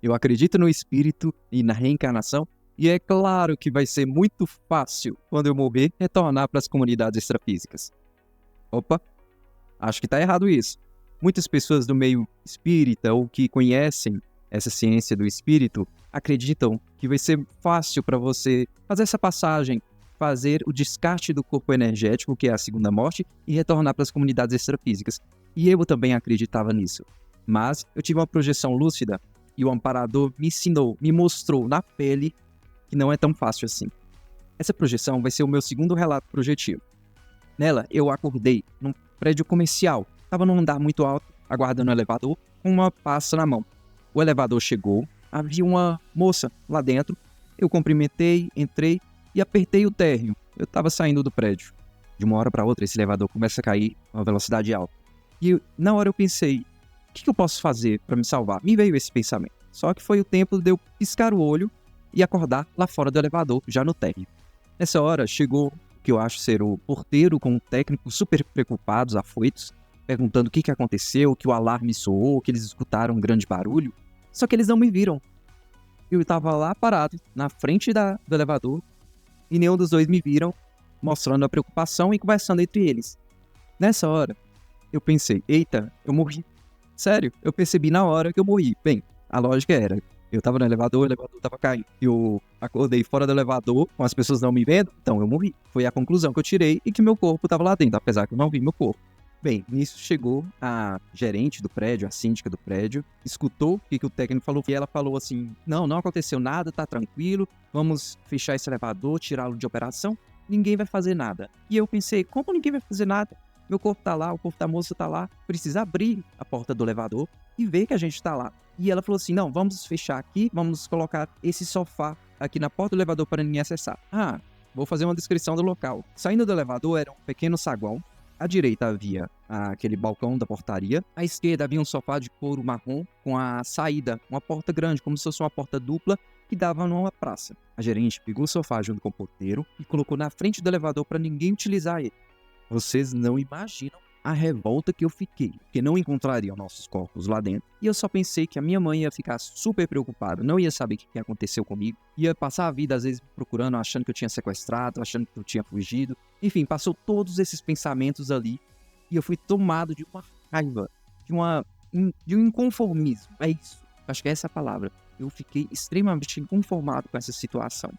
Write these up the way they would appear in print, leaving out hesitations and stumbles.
Eu acredito no espírito e na reencarnação, e é claro que vai ser muito fácil, quando eu morrer, retornar para as comunidades extrafísicas. Opa, acho que tá errado isso. Muitas pessoas do meio espírita ou que conhecem essa ciência do espírito acreditam que vai ser fácil para você fazer essa passagem, fazer o descarte do corpo energético, que é a segunda morte, e retornar para as comunidades extrafísicas. E eu também acreditava nisso. Mas eu tive uma projeção lúcida e o amparador me ensinou, me mostrou na pele que não é tão fácil assim. Essa projeção vai ser o meu segundo relato projetivo. Nela, eu acordei num prédio comercial. Estava num andar muito alto, aguardando o elevador, com uma pasta na mão. O elevador chegou, havia uma moça lá dentro. Eu cumprimentei, entrei e apertei o térreo. Eu estava saindo do prédio. De uma hora para outra, esse elevador começa a cair a uma velocidade alta. E na hora eu pensei, o que eu posso fazer para me salvar? Me veio esse pensamento. Só que foi o tempo de eu piscar o olho e acordar lá fora do elevador, já no térreo. Nessa hora, chegou o que eu acho ser o porteiro com um técnico super preocupados, afoitos, perguntando o que aconteceu, que o alarme soou, que eles escutaram um grande barulho. Só que eles não me viram. Eu estava lá parado, na frente do elevador, e nenhum dos dois me viram, mostrando a preocupação e conversando entre eles. Nessa hora, eu pensei, eita, eu morri. Sério, eu percebi na hora que eu morri. Bem, a lógica era, eu tava no elevador, o elevador tava caindo. Eu acordei fora do elevador, com as pessoas não me vendo, então eu morri. Foi a conclusão que eu tirei e que meu corpo tava lá dentro, apesar que eu não vi meu corpo. Bem, nisso chegou a gerente do prédio, a síndica do prédio, escutou o que o técnico falou e ela falou assim, não aconteceu nada, tá tranquilo, vamos fechar esse elevador, tirá-lo de operação, ninguém vai fazer nada. E eu pensei, como ninguém vai fazer nada? Meu corpo tá lá, o corpo da moça tá lá, precisa abrir a porta do elevador e ver que a gente tá lá. E ela falou assim, não, vamos fechar aqui, vamos colocar esse sofá aqui na porta do elevador para ninguém acessar. Vou fazer uma descrição do local. Saindo do elevador era um pequeno saguão. À direita havia aquele balcão da portaria. À esquerda havia um sofá de couro marrom com a saída, uma porta grande, como se fosse uma porta dupla que dava numa praça. A gerente pegou o sofá junto com o porteiro e colocou na frente do elevador para ninguém utilizar ele. Vocês não imaginam a revolta que eu fiquei, porque não encontrariam nossos corpos lá dentro. E eu só pensei que a minha mãe ia ficar super preocupada, não ia saber o que aconteceu comigo, ia passar a vida às vezes me procurando, achando que eu tinha sequestrado, achando que eu tinha fugido. Enfim, passou todos esses pensamentos ali e eu fui tomado de uma raiva, de um inconformismo. É isso, acho que é essa a palavra. Eu fiquei extremamente inconformado com essa situação.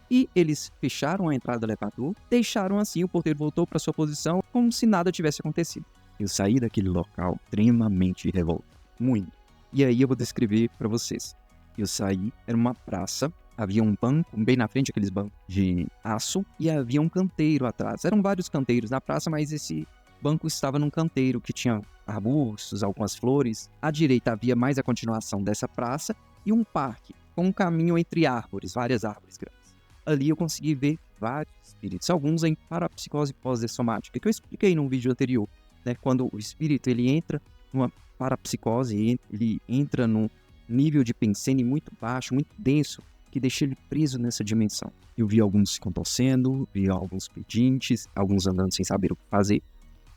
E eles fecharam a entrada do elevador, deixaram assim, o porteiro voltou para sua posição como se nada tivesse acontecido. Eu saí daquele local extremamente revoltado, muito. E aí eu vou descrever para vocês. Eu saí, era uma praça, havia um banco, bem na frente, aqueles bancos de aço, e havia um canteiro atrás. Eram vários canteiros na praça, mas esse banco estava num canteiro que tinha arbustos, algumas flores. À direita havia mais a continuação dessa praça e um parque, com um caminho entre árvores, várias árvores grandes. Ali eu consegui ver vários espíritos, alguns em parapsicose pós-dessomática, que eu expliquei num vídeo anterior, né? Quando o espírito ele entra numa parapsicose, ele entra num nível de pensene muito baixo, muito denso, que deixa ele preso nessa dimensão. Eu vi alguns se contorcendo, vi alguns pedintes, alguns andando sem saber o que fazer.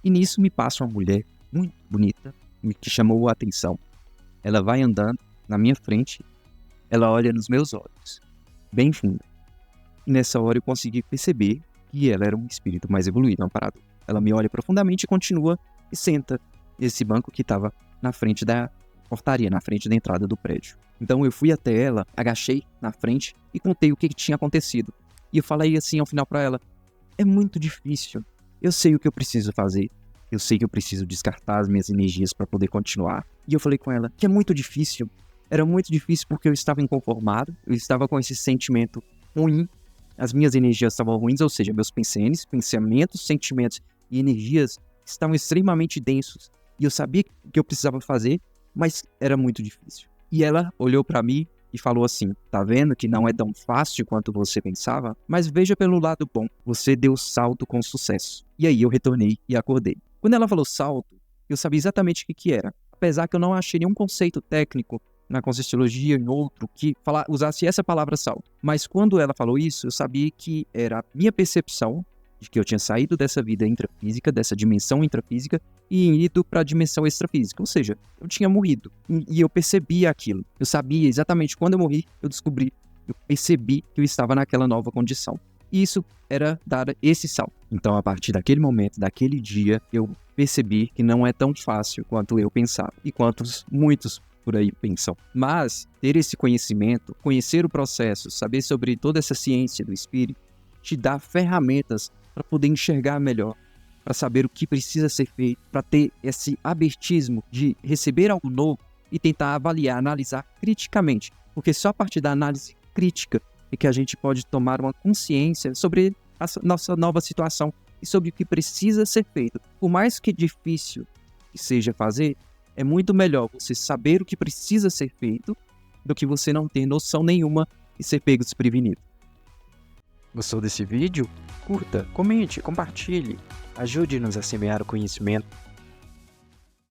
E nisso me passa uma mulher muito bonita, que chamou a atenção. Ela vai andando na minha frente, ela olha nos meus olhos, bem fundo. E nessa hora eu consegui perceber que ela era um espírito mais evoluído, amparado. Ela me olha profundamente e continua e senta nesse banco que estava na frente da portaria, na frente da entrada do prédio. Então eu fui até ela, agachei na frente e contei o que tinha acontecido. E eu falei assim ao final para ela, é muito difícil, eu sei o que eu preciso fazer, eu sei que eu preciso descartar as minhas energias para poder continuar. E eu falei com ela que é muito difícil, era muito difícil porque eu estava inconformado, eu estava com esse sentimento ruim. As minhas energias estavam ruins, ou seja, meus pensamentos, sentimentos e energias estavam extremamente densos. E eu sabia o que eu precisava fazer, mas era muito difícil. E ela olhou para mim e falou assim, tá vendo que não é tão fácil quanto você pensava? Mas veja pelo lado bom, você deu salto com sucesso. E aí eu retornei e acordei. Quando ela falou salto, eu sabia exatamente o que era. Apesar que eu não achei nenhum conceito técnico na Conscienciologia, em outro, que usasse essa palavra salto. Mas quando ela falou isso, eu sabia que era a minha percepção de que eu tinha saído dessa vida intrafísica, dessa dimensão intrafísica, e ido para a dimensão extrafísica. Ou seja, eu tinha morrido e eu percebia aquilo. Eu sabia exatamente quando eu morri, eu percebi que eu estava naquela nova condição. E isso era dar esse salto. Então, a partir daquele momento, daquele dia, eu percebi que não é tão fácil quanto eu pensava e quantos muitos por aí pensam. Mas ter esse conhecimento, conhecer o processo, saber sobre toda essa ciência do espírito, te dá ferramentas para poder enxergar melhor, para saber o que precisa ser feito, para ter esse abertismo de receber algo novo e tentar avaliar, analisar criticamente. Porque só a partir da análise crítica é que a gente pode tomar uma consciência sobre a nossa nova situação e sobre o que precisa ser feito. Por mais que difícil que seja fazer, é muito melhor você saber o que precisa ser feito do que você não ter noção nenhuma e ser pego desprevenido. Gostou desse vídeo? Curta, comente, compartilhe. Ajude-nos a semear o conhecimento